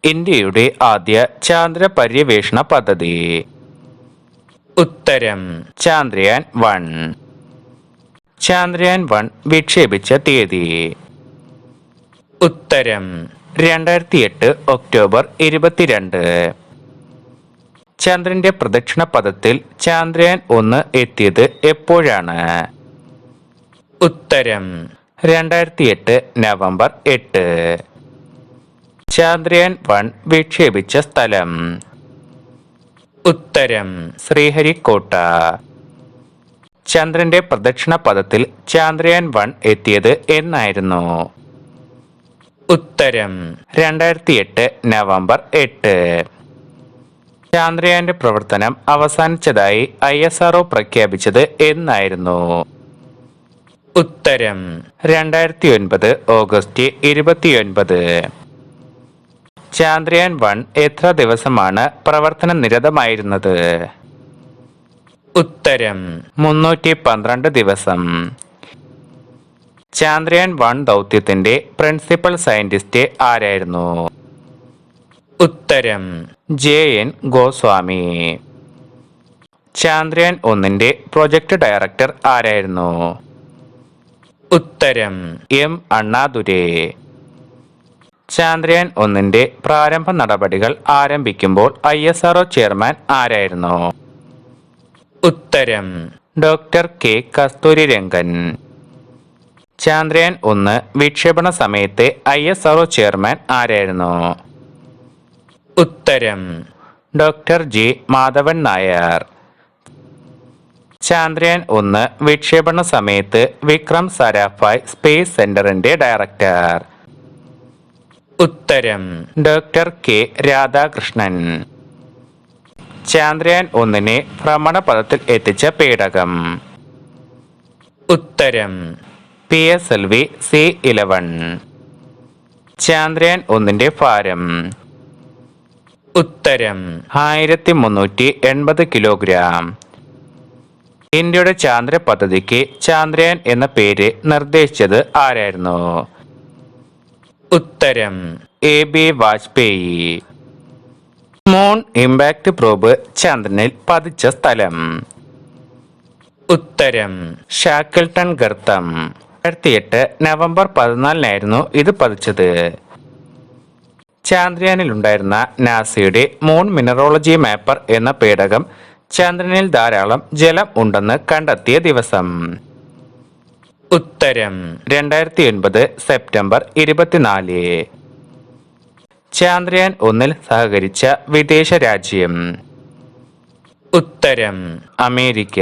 ഇന്ത്യയുടെ ആദ്യ ചാന്ദ്ര പര്യവേഷണ പദ്ധതി? ഉത്തരം ചാന്ദ്രയാൻ 1. ചാന്ദ്രയാൻ 1 വിക്ഷേപിച്ച തീയതി? ഉത്തരം 2008 ഒക്ടോബർ 22. ചന്ദ്രന്റെ പ്രദക്ഷിണ പഥത്തിൽ ചാന്ദ്രയാൻ 1 എത്തിയത് എപ്പോഴാണ്? ഉത്തരം 2008 നവംബർ 8. ചാന്ദ്രയാൻ 1 വിക്ഷേപിച്ച സ്ഥലം? ഉത്തരം ശ്രീഹരിക്കോട്ട. ചന്ദ്രന്റെ പ്രദക്ഷിണ പഥത്തിൽ ചാന്ദ്രയാൻ 1 എത്തിയത് എന്നായിരുന്നു? ഉത്തരം 2008 നവംബർ 8. ചാന്ദ്രയാന്റെ പ്രവർത്തനം അവസാനിച്ചതായി ISRO പ്രഖ്യാപിച്ചത് എന്നായിരുന്നു? ഉത്തരം 2009 ഓഗസ്റ്റ് 29. ചാന്ദ്രയാൻ 1 എത്ര ദിവസമാണ് പ്രവർത്തന നിരതമായിരുന്നത്? ഉത്തരം 312 ദിവസം. ചാന്ദ്രയാൻ 1 ദൗത്യത്തിന്റെ പ്രിൻസിപ്പൽ സയന്റിസ്റ്റ് ആരായിരുന്നു? ഉത്തരം JN ഗോസ്വാമി. ചാന്ദ്രയാൻ 1ന്റെ പ്രൊജക്ട് ഡയറക്ടർ ആരായിരുന്നു? ഉത്തരം M അണ്ണാദുരൈ. ചാന്ദ്രയാൻ 1ന്റെ പ്രാരംഭ നടപടികൾ ആരംഭിക്കുമ്പോൾ ISRO ചെയർമാൻ ആരായിരുന്നു? ഉത്തരം ഡോക്ടർ K കസ്തൂരിരംഗൻ. ചാന്ദ്രയാൻ 1 വിക്ഷേപണ സമയത്തെ ISRO ചെയർമാൻ ആരായിരുന്നു? ഉത്തരം ഡോക്ടർ G മാധവൻ നായർ. ചാന്ദ്രയാൻ 1 വിക്ഷേപണ സമയത്ത് വിക്രം സാരാഭായ് സ്പേസ് സെന്ററിന്റെ ഡയറക്ടർ? ഉത്തരം ഡോക്ടർ K രാധാകൃഷ്ണൻ. ചാന്ദ്രയാൻ 1നെ ഭ്രമണപഥത്തിൽ എത്തിച്ച പേടകം? ഉത്തരം PSLV C-11. ചാന്ദ്രയാൻ 1ന്റെ ഭാരം? ഉത്തരം 1380 കിലോഗ്രാം. ഇന്ത്യയുടെ ചാന്ദ്ര പദ്ധതിക്ക് ചാന്ദ്രയാൻ എന്ന പേര് നിർദ്ദേശിച്ചത് ആരായിരുന്നു? ഉത്തരം AB Vajpayee. Moon impact probe ചന്ദ്രനിൽ പതിച്ച സ്ഥലം? ഉത്തരം ഷാക്കിൾട്ടൺ ഗർത്തം. 2008 നവംബർ 14 ഇത് പതിച്ചത്. ചാന്ദ്രയാനിലുണ്ടായിരുന്ന നാസയുടെ മൂൺ മിനറോളജി മാപ്പർ എന്ന പേടകം ചന്ദ്രനിൽ ധാരാളം ജലം ഉണ്ടെന്ന് കണ്ടെത്തിയ ദിവസം? ഉത്തരം 2009 സെപ്റ്റംബർ 24. ചാന്ദ്രയാൻ 1ൽ സഹകരിച്ച വിദേശ രാജ്യം? ഉത്തരം അമേരിക്ക.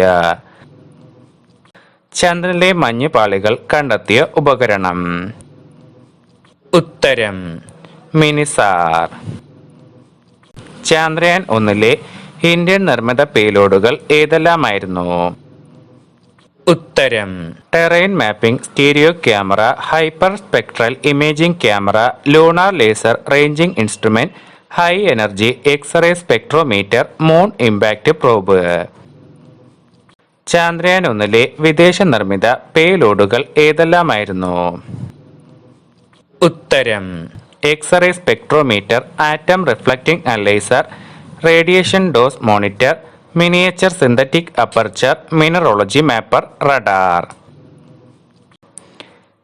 ചന്ദ്രനിലെ മഞ്ഞുപാളികൾ കണ്ടെത്തിയ ഉപകരണം? ഉത്തരം മിനിസാർ. ചാന്ദ്രയാൻ 1ലെ ഇന്ത്യൻ നിർമ്മിത പേലോഡുകൾ ഏതെല്ലാമായിരുന്നു? ഉത്തരം terrain mapping stereo camera, hyper spectral imaging camera, lunar laser ranging instrument, high energy X ray spectrometer, moon impact probe. Chandrayaan 1ലെ വിദേശ നിർമ്മിത പേലോഡുകൾ ഏതെല്ലാമായിരുന്നു? ഉത്തരം X ray spectrometer, atom reflecting analyser, radiation dose monitor, miniature synthetic aperture, mineralogy mapper, radar.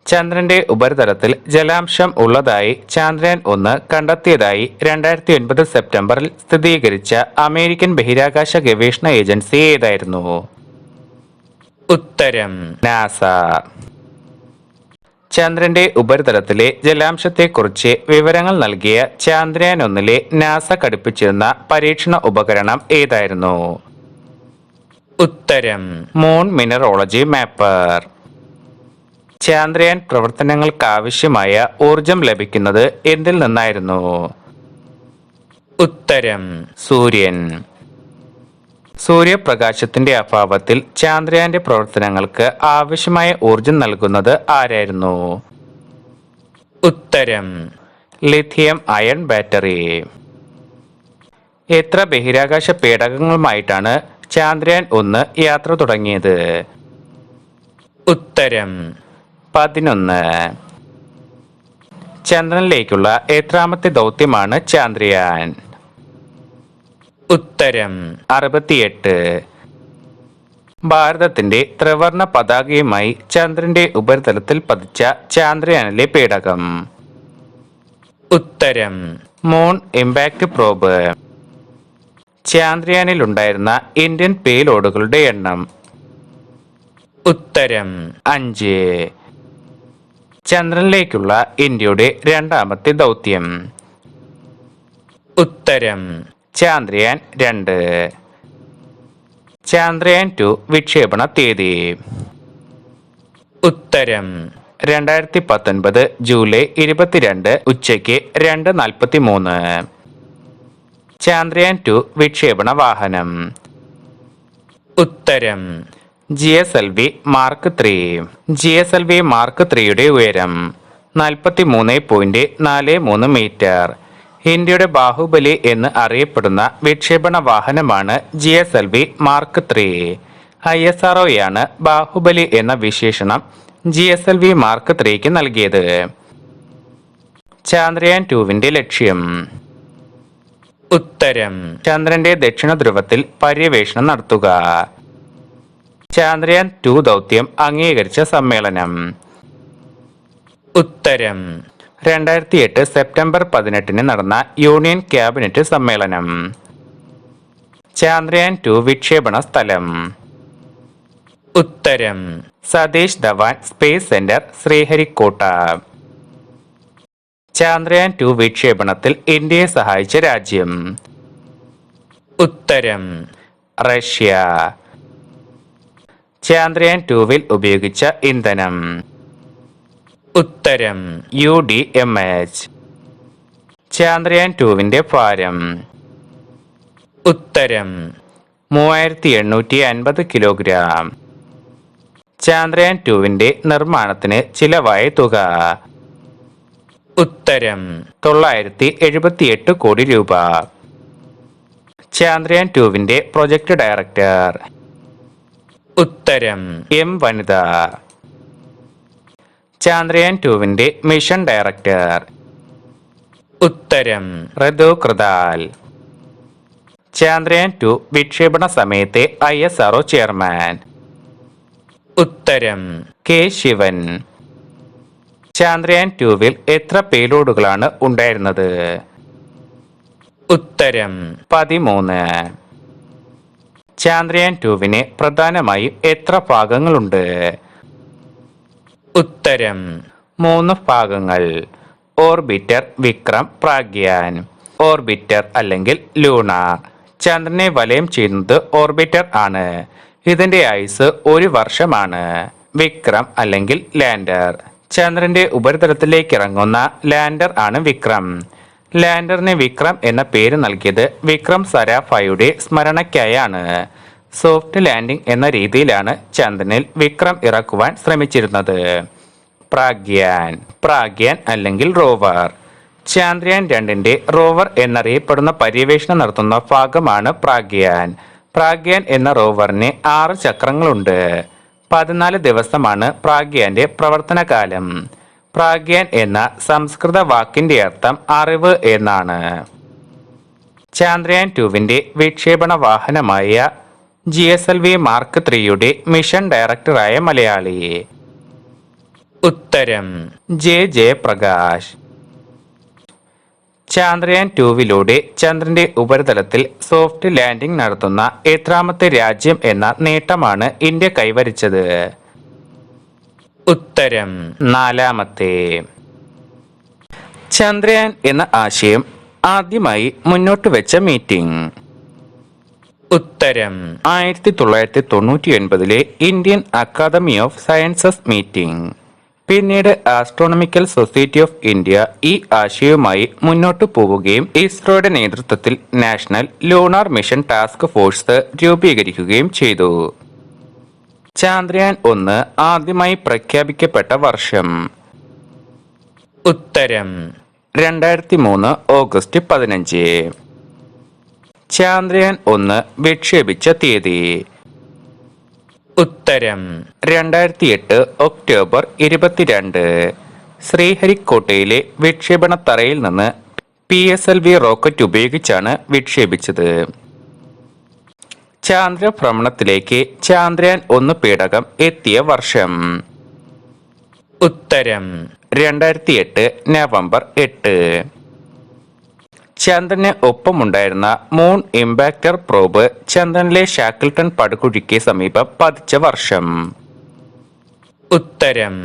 ചന്ദ്രന്റെ ഉപരിതലത്തിൽ ജലാംശം ഉള്ളതായി ചാന്ദ്രയാൻ 1 കണ്ടെത്തിയതായി 2009 സെപ്റ്റംബറിൽ സ്ഥിരീകരിച്ച അമേരിക്കൻ ബഹിരാകാശ ഗവേഷണ ഏജൻസി ഏതായിരുന്നു? ഉത്തരം നാസ. ചന്ദ്രന്റെ ഉപരിതലത്തിലെ ജലാംശത്തെക്കുറിച്ച് വിവരങ്ങൾ നൽകിയ ചാന്ദ്രയാൻ 1ലെ നാസ ഘടിപ്പിച്ചിരുന്ന പരീക്ഷണ ഉപകരണം ഏതായിരുന്നു? ഉത്തരം മൂൺ മിനറോളജി മാപ്പർ. ചാന്ദ്രയാൻ പ്രവർത്തനങ്ങൾക്കാവശ്യമായ ഊർജം ലഭിക്കുന്നത് എന്തിൽ നിന്നായിരുന്നു? ഉത്തരം സൂര്യൻ. സൂര്യപ്രകാശത്തിന്റെ അഭാവത്തിൽ ചാന്ദ്രയാന്റെ പ്രവർത്തനങ്ങൾക്ക് ആവശ്യമായ ഊർജം നൽകുന്നത് ആരായിരുന്നു? ഉത്തരം ലിഥിയം അയൺ ബാറ്ററി. എത്ര ബഹിരാകാശ പേടകങ്ങളുമായിട്ടാണ് ചാന്ദ്രയാൻ 1 യാത്ര തുടങ്ങിയത്? ഉത്തരം 11. ചന്ദ്രനിലേക്കുള്ള എത്രാമത്തെ ദൗത്യമാണ് ചാന്ദ്രയാൻ? ഉത്തരം 68. ഭാരതത്തിന്റെ ത്രിവർണ പതാകയുമായി ചന്ദ്രന്റെ ഉപരിതലത്തിൽ പതിച്ച ചാന്ദ്രയാനിലെ പേടകം? ഉത്തരം മൂൺ ഇമ്പാക്ട് പ്രോബ്. ചാന്ദ്രയാനിൽ ഉണ്ടായിരുന്ന ഇന്ത്യൻ പേലോഡുകളുടെ എണ്ണം? ഉത്തരം 5. ചന്ദ്രനിലേക്കുള്ള ഇന്ത്യയുടെ രണ്ടാമത്തെ ദൗത്യം? ഉത്തരം ചാന്ദ്രയാൻ 2. ചാന്ദ്രയാൻ 2 വിക്ഷേപണ തീയതി? ഉത്തരം 2019 ജൂലൈ 22 ഉച്ചയ്ക്ക് 2:43. ചാന്ദ്രയാൻ 2 വിക്ഷേപണ വാഹനം? ഉത്തരം GSLV മാർക്ക് 3. GSLV മാർക്ക് 3യുടെ ഉയരം 43.43 മീറ്റർ. ഇന്ത്യയുടെ ബാഹുബലി എന്ന് അറിയപ്പെടുന്ന വിക്ഷേപണ വാഹനമാണ് GSLV മാർക്ക് 3. ISROയാണ് ബാഹുബലി എന്ന വിശേഷണം GSLV മാർക്ക് 3ക്ക് നൽകിയത്. ചാന്ദ്രയാൻ 2വിന്റെ ലക്ഷ്യം? ഉത്തരം ചന്ദ്രന്റെ ദക്ഷിണ ധ്രുവത്തിൽ പര്യവേഷണം നടത്തുക. ചാന്ദ്രയാൻ 2 ദൗത്യം അംഗീകരിച്ച സമ്മേളനം? ഉത്തരം 2008 സെപ്റ്റംബർ 18 നടന്ന യൂണിയൻ ക്യാബിനറ്റ് സമ്മേളനം. ചാന്ദ്രയാൻ 2 വിക്ഷേപണ സ്ഥലം? ഉത്തരം സതീഷ് ധവാൻ സ്പേസ് സെന്റർ, ശ്രീഹരിക്കോട്ട. ചാന്ദ്രയാൻ 2 വിക്ഷേപണത്തിൽ ഇന്ത്യയെ സഹായിച്ച രാജ്യം? ഉത്തരം റഷ്യ. ചാന്ദ്രയാൻ 2വിൽ ഉപയോഗിച്ച ഇന്ധനം? ഉത്തരം UDMH. ചാന്ദ്രയാൻ 2വിന്റെ ഭാരം? ഉത്തരം 3850 കിലോഗ്രാം. ചാന്ദ്രയാൻ 2വിന്റെ നിർമ്മാണത്തിന് ചിലവായ തുക? ഉത്തരം 978 കോടി രൂപ. ചാന്ദ്രയാൻ 2വിന്റെ പ്രൊജക്ട് ഡയറക്ടർ? ഉത്തരം M വനിത. ചാന്ദ്രയാൻ 2വിന്റെ മിഷൻ ഡയറക്ടർ? ഉത്തരം ഋതു കൃതാൽ. ചാന്ദ്രയാൻ 2 വിക്ഷേപണ സമയത്തെ ISRO ചെയർമാൻ? ഉത്തരം K ശിവൻ. ചാന്ദ്രയാൻ 2വിൽ എത്ര പേലോഡുകളാണ് ഉണ്ടായിരുന്നത്? ഉത്തരം 13. ചാന്ദ്രയാൻ 2വിന് പ്രധാനമായും എത്ര ഭാഗങ്ങളുണ്ട്? ഉത്തരം 3 ഭാഗങ്ങൾ. ഓർബിറ്റർ, വിക്രം, പ്രാഗ്യാൻ. ഓർബിറ്റർ അല്ലെങ്കിൽ ലൂണാർ. ചന്ദ്രനെ വലയം ചെയ്യുന്നത് ഓർബിറ്റർ ആണ്. ഇതിന്റെ ആയുസ് 1 വർഷമാണ്. വിക്രം അല്ലെങ്കിൽ ലാൻഡർ. ചന്ദ്രന്റെ ഉപരിതലത്തിലേക്ക് ഇറങ്ങുന്ന ലാൻഡർ ആണ് വിക്രം. ലാൻഡറിന് വിക്രം എന്ന പേര് നൽകിയത് വിക്രം സാരാഭായിയുടെ സ്മരണയ്ക്കായാണ്. സോഫ്റ്റ് ലാൻഡിംഗ് എന്ന രീതിയിലാണ് ചന്ദ്രനിൽ വിക്രം ഇറക്കുവാൻ ശ്രമിച്ചിരുന്നത്. പ്രാഗ്യാൻ അല്ലെങ്കിൽ റോവർ. ചാന്ദ്രയാൻ 2ന്റെ റോവർ എന്നറിയപ്പെടുന്ന പര്യവേഷണം നടത്തുന്ന ഭാഗമാണ് പ്രാഗ്യാൻ. പ്രാഗ്യാൻ എന്ന റോവറിന് 6 ചക്രങ്ങളുണ്ട്. 14 ദിവസമാണ് പ്രാഗ്യാന്റെ പ്രവർത്തനകാലം. പ്രാഗ്യാൻ എന്ന സംസ്കൃത വാക്കിന്റെ അർത്ഥം അറിവ് എന്നാണ്. ചാന്ദ്രയാൻ 2വിന്റെ വിക്ഷേപണ വാഹനമായ GSLV മാർക്ക് 3യുടെ മിഷൻ ഡയറക്ടറായ മലയാളി? ഉത്തരം JJ പ്രകാശ്. ചാന്ദ്രയാൻ 2വിലൂടെ ചന്ദ്രന്റെ ഉപരിതലത്തിൽ സോഫ്റ്റ് ലാൻഡിംഗ് നടത്തുന്ന എത്രാമത്തെ രാജ്യം എന്ന നേട്ടമാണ് ഇന്ത്യ കൈവരിച്ചത്? ഉത്തരം 4ാമത്തെ. ചന്ദ്രയാൻ എന്ന ആശയം ആദ്യമായി മുന്നോട്ട് വെച്ച മീറ്റിംഗ്? ഉത്തരം 1999 Indian academy of sciences meeting. പിന്നീട് ആസ്ട്രോണമിക്കൽ സൊസൈറ്റി ഓഫ് ഇന്ത്യ ഈ ആശയവുമായി മുന്നോട്ടു പോവുകയും ഇസ്രോയുടെ നേതൃത്വത്തിൽ national lunar mission task force രൂപീകരിക്കുകയും ചെയ്തു. ചാന്ദ്രയാൻ 1 ആദ്യമായി പ്രഖ്യാപിക്കപ്പെട്ട വർഷം? ഉത്തരം 2003 ഓഗസ്റ്റ് 15. ചാന്ദ്രയാൻ 1 വിക്ഷേപിച്ച തീയതി? ഉത്തരം 2008 ഒക്ടോബർ 22. ശ്രീഹരിക്കോട്ടയിലെ വിക്ഷേപണത്തറയിൽ നിന്ന് PSLV റോക്കറ്റ് ഉപയോഗിച്ചാണ് വിക്ഷേപിച്ചത്. ചാന്ദ്രഭ്രമണത്തിലേക്ക് ചാന്ദ്രയാൻ 1 പേടകം എത്തിയ വർഷം. ഉത്തരം 2008 നവംബർ 8. ചന്ദ്രന് ഒപ്പമുണ്ടായിരുന്ന മൂൺ ഇമ്പാക്ടർ പ്രോബ് ചന്ദ്രനിലെ ഷാക്കിൾട്ടൺ പടുകുഴിക്ക് സമീപം പതിച്ച വർഷം. ഉത്തരം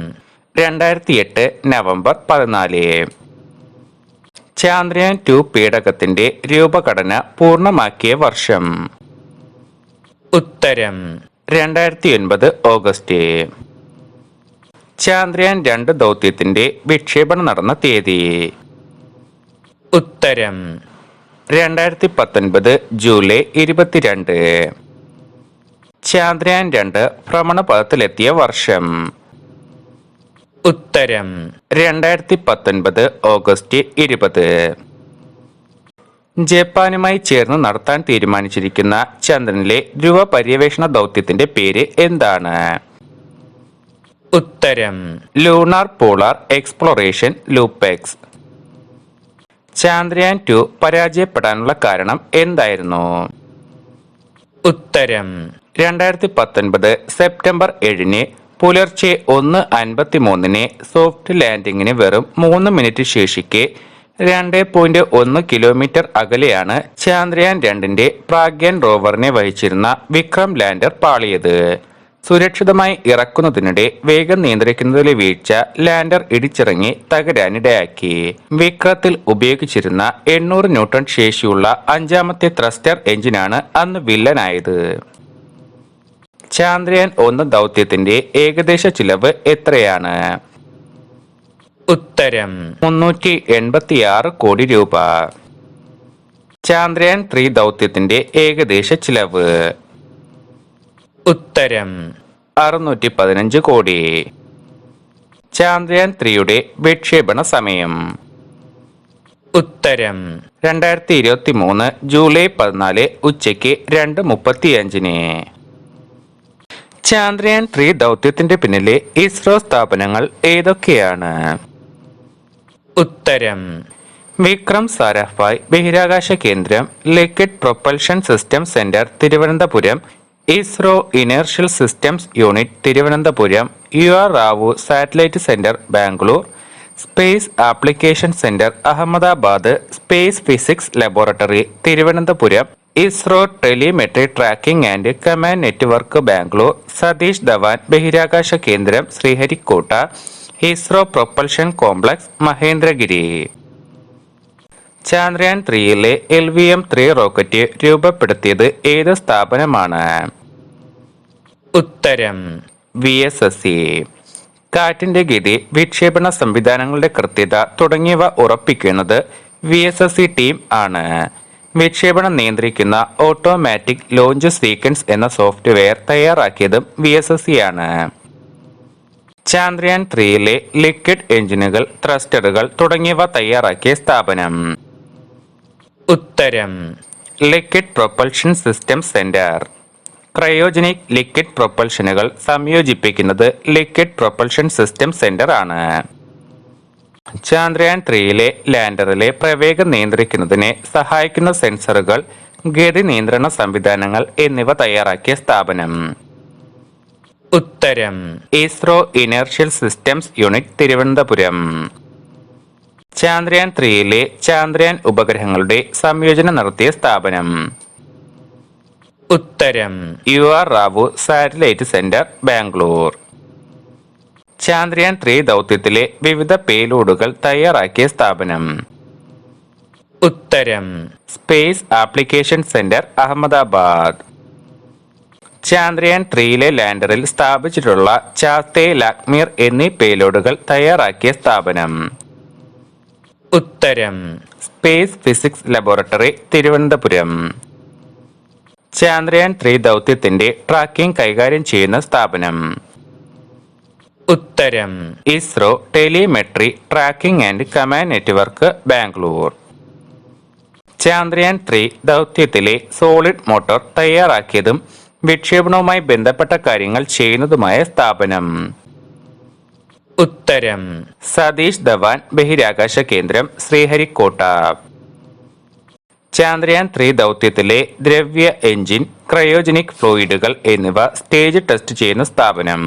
2008 നവംബർ 14. ചാന്ദ്രയാൻ 2 പേടകത്തിന്റെ രൂപഘടന പൂർണ്ണമാക്കിയ വർഷം. ഉത്തരം 2009 ഓഗസ്റ്റ്. ചാന്ദ്രയാൻ 2 ദൗത്യത്തിന്റെ വിക്ഷേപണം നടന്ന തീയതി. ഉത്തരം 2019 ജൂലൈ 22. ചാന്ദ്രയാൻ 2 ഭ്രമണപഥത്തിലെത്തിയ വർഷം. ഉത്തരം 2019 ഓഗസ്റ്റ് 20. ജപ്പാനുമായി ചേർന്ന് നടത്താൻ തീരുമാനിച്ചിരിക്കുന്ന ചന്ദ്രനിലെ ധ്രുവ പര്യവേഷണ ദൗത്യത്തിന്റെ പേര് എന്താണ്? ഉത്തരം ലൂണാർ പോളാർ എക്സ്പ്ലോറേഷൻ ലൂപ്പെക്സ്. ചാന്ദ്രയാൻ 2 പരാജയപ്പെടാനുള്ള കാരണം എന്തായിരുന്നു? ഉത്തരം 2019 സെപ്റ്റംബർ 7 പുലർച്ചെ 1:53 സോഫ്റ്റ് ലാൻഡിങ്ങിന് വെറും 3 മിനിറ്റ് ശേഷിക്കെ 2.1 കിലോമീറ്റർ അകലെയാണ് ചാന്ദ്രയാൻ 2ന്റെ പ്രാഗ്യാൻ റോവറിനെ വഹിച്ചിരുന്ന വിക്രം ലാൻഡർ പാളിയത്. സുരക്ഷിതമായി ഇറക്കുന്നതിനിടെ വേഗം നിയന്ത്രിക്കുന്നതിലെ വീഴ്ച ലാൻഡർ ഇടിച്ചിറങ്ങി തകരാനിടയാക്കി. വിക്രത്തിൽ ഉപയോഗിച്ചിരുന്ന 800 ന്യൂട്ടൺ ശേഷിയുള്ള 5ാമത്തെ ത്രസ്റ്റർ എഞ്ചിനാണ് അന്ന് വില്ലനായത്. ചാന്ദ്രയാൻ 1 ദൗത്യത്തിന്റെ ഏകദേശ ചിലവ് എത്രയാണ്? ഉത്തരം 386 കോടി രൂപ. ചാന്ദ്രയാൻ 3 ദൗത്യത്തിന്റെ ഏകദേശ ചിലവ്. ഉത്തരം 615 കോടി. ചാന്ദ്രയാൻ 3യുടെ വിക്ഷേപണ സമയം. ഉത്തരം 2023 ജൂലൈ 14 ഉച്ചയ്ക്ക് 2:35. ചാന്ദ്രയാൻ 3 ദൗത്യത്തിന്റെ പിന്നിലെ ഇസ്രോ സ്ഥാപനങ്ങൾ ഏതൊക്കെയാണ്? ഉത്തരം വിക്രം സാരാഭായ് ബഹിരാകാശ കേന്ദ്രം, liquid propulsion system centre Thiruvananthapuram, ISRO inertial systems unit Thiruvananthapuram, UR Rao satellite centre Bangalore, space application centre Ahmedabad, space physics laboratory Thiruvananthapuram, ISRO telemetry tracking and command network Bangalore, Satish Dhawan ബഹിരാകാശ കേന്ദ്രം Sriharikota, ISRO propulsion complex Mahendragiri. Chandrayaan 3യിലെ LVM-3 റോക്കറ്റ് രൂപപ്പെടുത്തിയത് ഏത് സ്ഥാപനമാണ്? ഉത്തരം VSSC. കാറ്റിന്റെ ഗതി, വിക്ഷേപണ സംവിധാനങ്ങളുടെ കൃത്യത തുടങ്ങിയവ ഉറപ്പിക്കുന്നത് VSSC ടീം ആണ്. വിക്ഷേപണം നിയന്ത്രിക്കുന്ന ഓട്ടോമാറ്റിക് ലോഞ്ച് സീക്വൻസ് എന്ന സോഫ്റ്റ്വെയർ തയ്യാറാക്കിയതും VSSC ആണ്. ചാന്ദ്രയാൻ 3യിലെ ലിക്വിഡ് എഞ്ചിനുകൾ, ത്രസ്റ്ററുകൾ തുടങ്ങിയവ തയ്യാറാക്കിയ സ്ഥാപനം. ഉത്തരം liquid propulsion system centre. Cryogenic liquid പ്രൊപ്പൽഷനുകൾ സംയോജിപ്പിക്കുന്നത് ലിക്വിഡ് പ്രൊപ്പൽഷൻ സിസ്റ്റം സെന്റർ ആണ്. ചാന്ദ്രയാൻ 3യിലെ ലാൻഡറിലെ പ്രവേഗം നിയന്ത്രിക്കുന്നതിനെ സഹായിക്കുന്ന സെൻസറുകൾ, ഗതി നിയന്ത്രണ സംവിധാനങ്ങൾ എന്നിവ തയ്യാറാക്കിയ സ്ഥാപനം. ഉത്തരം ISRO inertial systems unit Thiruvananthapuram. Chandrayaan 3യിലെ ചാന്ദ്രയാൻ ഉപഗ്രഹങ്ങളുടെ സംയോജനം നടത്തിയ സ്ഥാപനം. ഉത്തരം UR Rao satellite centre Bangalore. Chandrayaan 3 ദൗത്യത്തിലെ വിവിധ പേലോഡുകൾ തയ്യാറാക്കിയ സ്ഥാപനം. ഉത്തരം space application centre Ahmedabad. Chandrayaan 3യിലെ ലാൻഡറിൽ സ്ഥാപിച്ചിട്ടുള്ള ചാത്തെ, ലാക്മീർ എന്നീ പേലോഡുകൾ തയ്യാറാക്കിയ സ്ഥാപനം. ഉത്തരം space physics laboratory Thiruvananthapuram. Chandrayaan 3 ദൗത്യത്തിന്റെ ട്രാക്കിംഗ് കൈകാര്യം ചെയ്യുന്ന സ്ഥാപനം. ഉത്തരം ISRO telemetry tracking and command network Bangalore. Chandrayaan 3 ദൗത്യത്തിലെ സോളിഡ് മോട്ടോർ തയ്യാറാക്കിയതും വിക്ഷേപണവുമായി ബന്ധപ്പെട്ട കാര്യങ്ങൾ ചെയ്യുന്നതുമായ സ്ഥാപനം. ഉത്തരം സതീഷ് ധവാൻ ബഹിരാകാശ കേന്ദ്രം ശ്രീഹരിക്കോട്ട. ചാന്ദ്രയാൻ 3 ദൗത്യത്തിലെ ദ്രവ്യ എഞ്ചിൻ, ക്രയോജനിക് ഫ്ലൂയിഡുകൾ എന്നിവ സ്റ്റേജ് ടെസ്റ്റ് ചെയ്യുന്ന സ്ഥാപനം.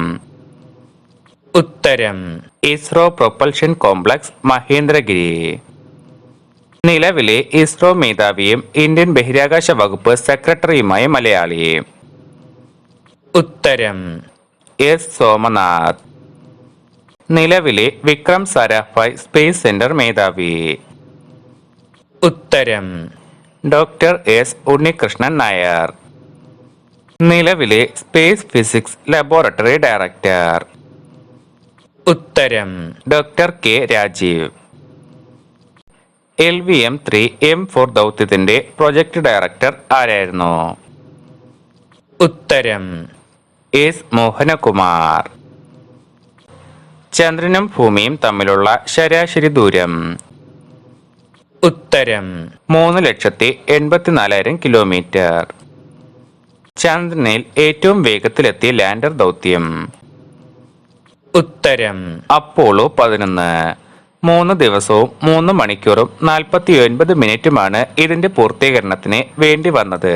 ഉത്തരം ഇസ്രോ പ്രൊപ്പൽഷൻ കോംപ്ലക്സ് മഹേന്ദ്രഗിരി. നിലവിലെ ഇസ്രോ മേധാവിയും ഇന്ത്യൻ ബഹിരാകാശ വകുപ്പ് സെക്രട്ടറിയുമായ മലയാളി. ഉത്തരം എസ് സോമനാഥ്. നിലവിലെ വിക്രം സാരാഭായ് സ്പേസ് സെന്റർ മേധാവി. ഉത്തരം ഡോക്ടർ എസ് ഉണ്ണികൃഷ്ണൻ നായർ. നിലവിലെ സ്പേസ് ഫിസിക്സ് ലബോറട്ടറി ഡയറക്ടർ. ഉത്തരം doctor K Rajeev. LVM-3 M4 ദൗത്യത്തിന്റെ പ്രൊജക്ട് ഡയറക്ടർ ആരായിരുന്നു? ഉത്തരം എസ് മോഹനകുമാർ. ചന്ദ്രനും ഭൂമിയും തമ്മിലുള്ള ശരാശരി ദൂരം. ഉത്തരം 3,84,000 കിലോമീറ്റർ. ചന്ദ്രനിൽ ഏറ്റവും വേഗത്തിലെത്തിയ ലാൻഡർ ദൗത്യം. ഉത്തരം അപ്പോളോ 11. 3 ദിവസവും 3 മണിക്കൂറും 49 മിനിറ്റുമാണ് ഇതിന്റെ പൂർത്തീകരണത്തിന് വേണ്ടി വന്നത്.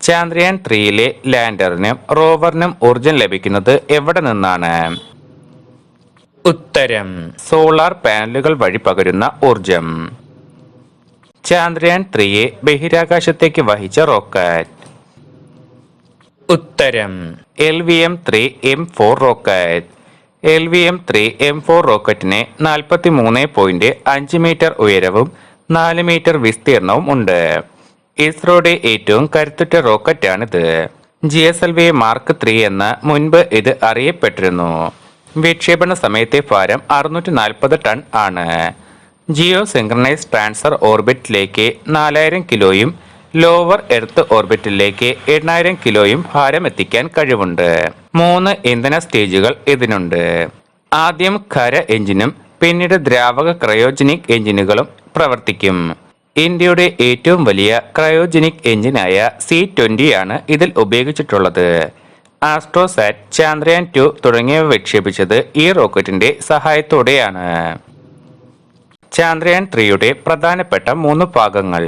ചാന്ദ്രയാൻ 3യിലെ ലാൻഡറിനും റോവറിനും ഊർജം ലഭിക്കുന്നത് എവിടെ നിന്നാണ്? ഉത്തരം സോളാർ പാനലുകൾ വഴി പകരുന്ന ഊർജം. ചാന്ദ്രയാൻ 3യെ ബഹിരാകാശത്തേക്ക് വഹിച്ച റോക്കറ്റ്. ഉത്തരം LVM-3 M4 rocket. LVM-3 M4 റോക്കറ്റിന് 43.5 metre ഉയരവും 4 മീറ്റർ വിസ്തീർണവും ഉണ്ട്. ഇസ്രോയുടെ ഏറ്റവും കരുത്തുറ്റ റോക്കറ്റാണിത്. GSLV മാർക്ക് 3 എന്ന് മുൻപ് ഇത് അറിയപ്പെട്ടിരുന്നു. വിക്ഷേപണ സമയത്തെ ഭാരം 640 ടൺ ആണ്. ജിയോ സിങ്ക്രണൈസ് ട്രാൻസ്ഫർ ഓർബിറ്റിലേക്ക് 4000 കിലോയും ലോവർ എർത്ത് ഓർബിറ്റിലേക്ക് 8000 കിലോയും ഭാരം എത്തിക്കാൻ കഴിവുണ്ട്. 3 ഇന്ധന സ്റ്റേജുകൾ ഇതിനുണ്ട്. ആദ്യം ഖര എഞ്ചിനും പിന്നീട് ദ്രാവക ക്രയോജനിക് എഞ്ചിനുകളും പ്രവർത്തിക്കും. ഇന്ത്യയുടെ ഏറ്റവും വലിയ ക്രയോജനിക് എഞ്ചിനായ C-20 ആണ് ഇതിൽ ഉപയോഗിച്ചിട്ടുള്ളത്. ആസ്ട്രോസാറ്റ്, ചാന്ദ്രയാൻ 2 തുടങ്ങിയവ വിക്ഷേപിച്ചത് ഈ റോക്കറ്റിന്റെ സഹായത്തോടെയാണ്. ചാന്ദ്രയാൻ 3യുടെ പ്രധാനപ്പെട്ട 3 ഭാഗങ്ങൾ.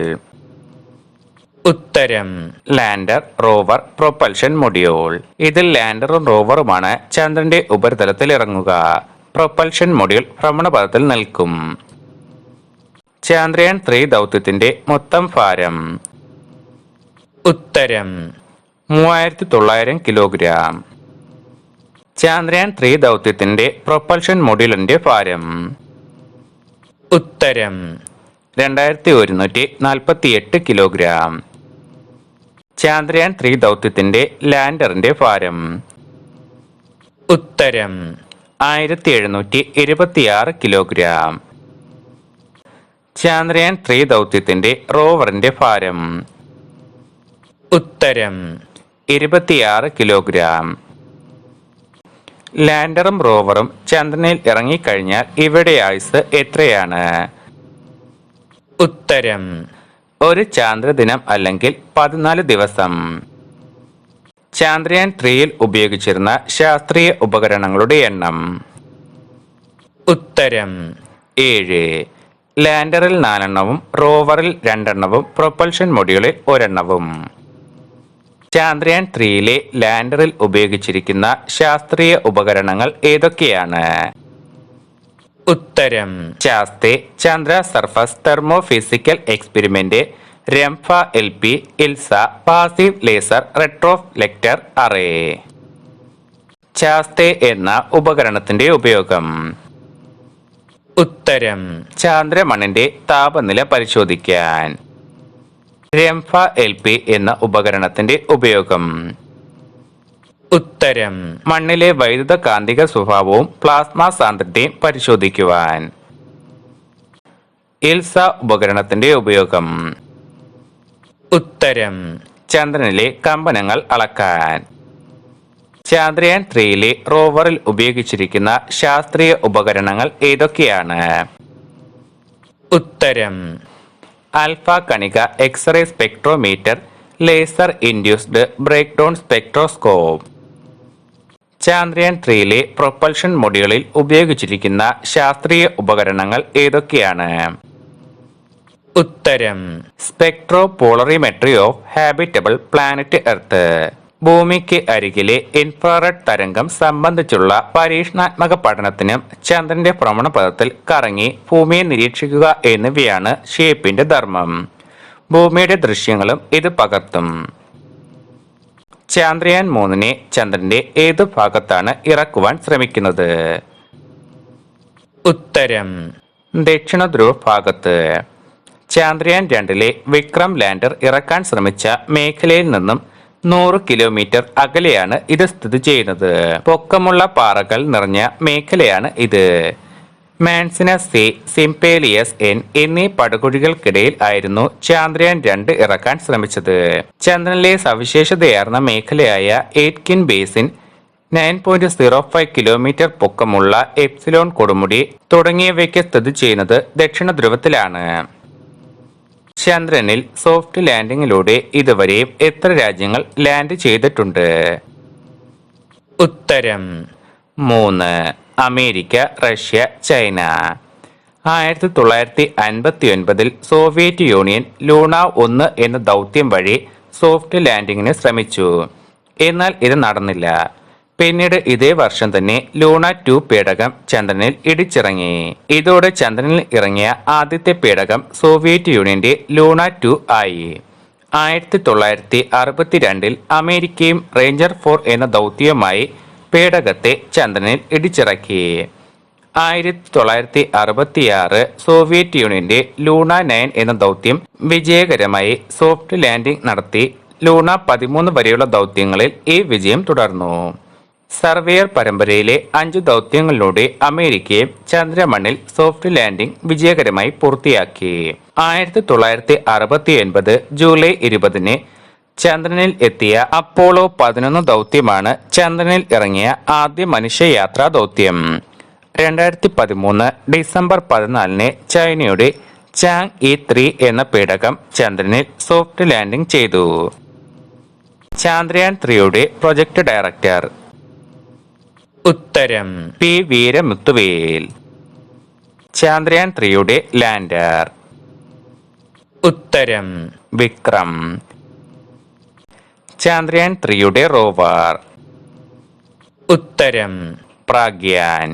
ഉത്തരം ലാൻഡർ, റോവർ, പ്രൊപ്പൽഷൻ മൊഡ്യൂൾ. ഇതിൽ ലാൻഡറും റോവറുമാണ് ചന്ദ്രന്റെ ഉപരിതലത്തിൽ ഇറങ്ങുക. പ്രൊപ്പൽഷൻ മൊഡ്യൂൾ ഭ്രമണപഥത്തിൽ നിൽക്കും. ചാന്ദ്രയാൻ 3 ദൗത്യത്തിന്റെ മൊത്തം ഭാരം. ഉത്തരം 3900 കിലോഗ്രാം. ചാന്ദ്രയാൻ 3 ദൗത്യത്തിന്റെ പ്രൊപ്പൽഷൻ മൊഡ്യൂളിന്റെ ഭാരം. ഉത്തരം 2148 കിലോഗ്രാം. ചാന്ദ്രയാൻ 3 ദൗത്യത്തിന്റെ ലാൻഡറിന്റെ ഭാരം. ഉത്തരം 1726 കിലോഗ്രാം. ചാന്ദ്രയാൻ 3 ദൗത്യത്തിന്റെ റോവറിന്റെ ഭാരം. ഉത്തരം 26 കിലോഗ്രാം. ലാൻഡറും റോവറും ചന്ദ്രനിൽ ഇറങ്ങിക്കഴിഞ്ഞാൽ ഇവയുടെ ആയുസ് എത്രയാണ്? ഉത്തരം ഒരു ചാന്ദ്രദിനം അല്ലെങ്കിൽ 14 ദിവസം. ചാന്ദ്രയാൻ 3യിൽ ഉപയോഗിച്ചിരുന്ന ശാസ്ത്രീയ ഉപകരണങ്ങളുടെ എണ്ണം. ഉത്തരം 7. ലാൻഡറിൽ 4 എണ്ണവും റോവറിൽ 2 എണ്ണവും പ്രൊപ്പൽഷൻ മൊഡ്യൂളിൽ 1 എണ്ണവും. ചാന്ദ്രയാൻ 3യിലെ ലാൻഡറിൽ ഉപയോഗിച്ചിരിക്കുന്ന ശാസ്ത്രീയ ഉപകരണങ്ങൾ ഏതൊക്കെയാണ്? ഉത്തരം ശാസ്തെ, Chandra surface thermo physical experiment, രംഫ LP, ഇൽസ, പാസീവ് ലേസർ റെട്രോഫ്ലെക്ടർ അറേ. ശാസ്തെ എന്ന ഉപകരണത്തിന്റെ ഉപയോഗം. ഉത്തരം ചാന്ദ്രമണ്ണിന്റെ താപനില പരിശോധിക്കാൻ. രംഫ LP എന്ന ഉപകരണത്തിന്റെ ഉപയോഗം. ഉത്തരം മണ്ണിലെ വൈദ്യുത കാന്തിക സ്വഭാവവും പ്ലാസ്മ സാന്ദ്രതയും പരിശോധിക്കുവാൻ. ഇൽസ ഉപകരണത്തിന്റെ ഉപയോഗം. ഉത്തരം ചന്ദ്രനിലെ കമ്പനങ്ങൾ അളക്കാൻ. ചാന്ദ്രയാൻ 3യിലെ റോവറിൽ ഉപയോഗിച്ചിരിക്കുന്ന ശാസ്ത്രീയ ഉപകരണങ്ങൾ ഏതൊക്കെയാണ്? ഉത്തരം ആൽഫ കണിക X ray spectrometer, laser induced break down spectroscope. Chandrayaan 3യിലെ പ്രൊപ്പൽഷൻ മൊഡ്യൂളിൽ ഉപയോഗിച്ചിരിക്കുന്ന ശാസ്ത്രീയ ഉപകരണങ്ങൾ ഏതൊക്കെയാണ്? ഉത്തരം spectropolarimetry of habitable planet earth. ഭൂമിക്ക് അരികിലെ ഇൻഫ്രാറെഡ് തരംഗം സംബന്ധിച്ചുള്ള പരീക്ഷണാത്മക പഠനത്തിനും ചന്ദ്രന്റെ ഭ്രമണപഥത്തിൽ കറങ്ങി ഭൂമിയെ നിരീക്ഷിക്കുക എന്നിവയാണ് ഷേപ്പിന്റെ ധർമ്മം. ഭൂമിയുടെ ദൃശ്യങ്ങളും ഇത് പകർത്തും. ചന്ദ്രയാൻ 3നെ ചന്ദ്രന്റെ ഏതു ഭാഗത്താണ് ഇറക്കുവാൻ ശ്രമിക്കുന്നത്? ഉത്തരം ദക്ഷിണ ധ്രുവ ഭാഗത്ത്. ചന്ദ്രയാൻ 2ലെ വിക്രം ലാൻഡർ ഇറക്കാൻ ശ്രമിച്ച മേഖലയിൽ നിന്നും 100 കിലോമീറ്റർ അകലെയാണ് ഇത് സ്ഥിതി ചെയ്യുന്നത്. പൊക്കമുള്ള പാറകൾ നിറഞ്ഞ മേഖലയാണ് ഇത്. മാൻസിനസ് സി, സിംപേലിയസ് എൻ എന്നീ പടുകുഴികൾക്കിടയിൽ ആയിരുന്നു ചന്ദ്രയാൻ 2 ഇറക്കാൻ ശ്രമിച്ചത്. ചന്ദ്രനിലെ സവിശേഷതയാർന്ന മേഖലയായ എയ്റ്റ്കിൻ ബേസിൻ, 9.05 കിലോമീറ്റർ പൊക്കമുള്ള എപ്സിലോൺ കൊടുമുടി തുടങ്ങിയവയ്ക്ക് സ്ഥിതി ചെയ്യുന്നത് ദക്ഷിണ ധ്രുവത്തിലാണ്. ചന്ദ്രനിൽ സോഫ്റ്റ് ലാൻഡിങ്ങിലൂടെ ഇതുവരെയും എത്ര രാജ്യങ്ങൾ ലാൻഡ് ചെയ്തിട്ടുണ്ട്? ഉത്തരം 3. America, Russia, China. 1959 Soviet union Luna 1 എന്ന ദൗത്യം വഴി സോഫ്റ്റ് ലാൻഡിങ്ങിന് ശ്രമിച്ചു. എന്നാൽ ഇത് നടന്നില്ല. പിന്നീട് ഇതേ വർഷം തന്നെ ലൂണ 2 പേടകം ചന്ദ്രനിൽ ഇടിച്ചിറങ്ങി. ഇതോടെ ചന്ദ്രനിൽ ഇറങ്ങിയ ആദ്യത്തെ പേടകം സോവിയറ്റ് യൂണിയന്റെ ലൂണ 2 ആയി. 1962 അമേരിക്കയും റേഞ്ചർ 4 എന്ന ദൗത്യവുമായി പേടകത്തെ ചന്ദ്രനിൽ ഇടിച്ചിറക്കി. 1966 സോവിയറ്റ് യൂണിയന്റെ ലൂണ 9 എന്ന ദൗത്യം വിജയകരമായി സോഫ്റ്റ് ലാൻഡിംഗ് നടത്തി. ലൂണ 13 വരെയുള്ള ദൗത്യങ്ങളിൽ ഈ വിജയം തുടർന്നു. സർവേയർ പരമ്പരയിലെ 5 ദൗത്യങ്ങളിലൂടെ അമേരിക്കയും ചന്ദ്രമണ്ണിൽ സോഫ്റ്റ് ലാൻഡിംഗ് വിജയകരമായി പൂർത്തിയാക്കി. 1969 ജൂലൈ 20 ചന്ദ്രനിൽ എത്തിയ അപ്പോളോ 11 ദൗത്യമാണ് ചന്ദ്രനിൽ ഇറങ്ങിയ ആദ്യ മനുഷ്യയാത്രാ ദൗത്യം. 2013 ഡിസംബർ 14 ചൈനയുടെ ചാങ് ഇ 3 എന്ന പേടകം ചന്ദ്രനിൽ സോഫ്റ്റ് ലാൻഡിംഗ് ചെയ്തു. ചന്ദ്രയാൻ 3യുടെ പ്രൊജക്ട് ഡയറക്ടർ? ഉത്തരം പി വീരമുത്തുവേൽ. ചന്ദ്രയാൻ 3യുടെ ലാൻഡർ? ഉത്തരം വിക്രം. ചന്ദ്രയാൻ 3യുടെ റോവർ? ഉത്തരം പ്രാഗ്യാൻ.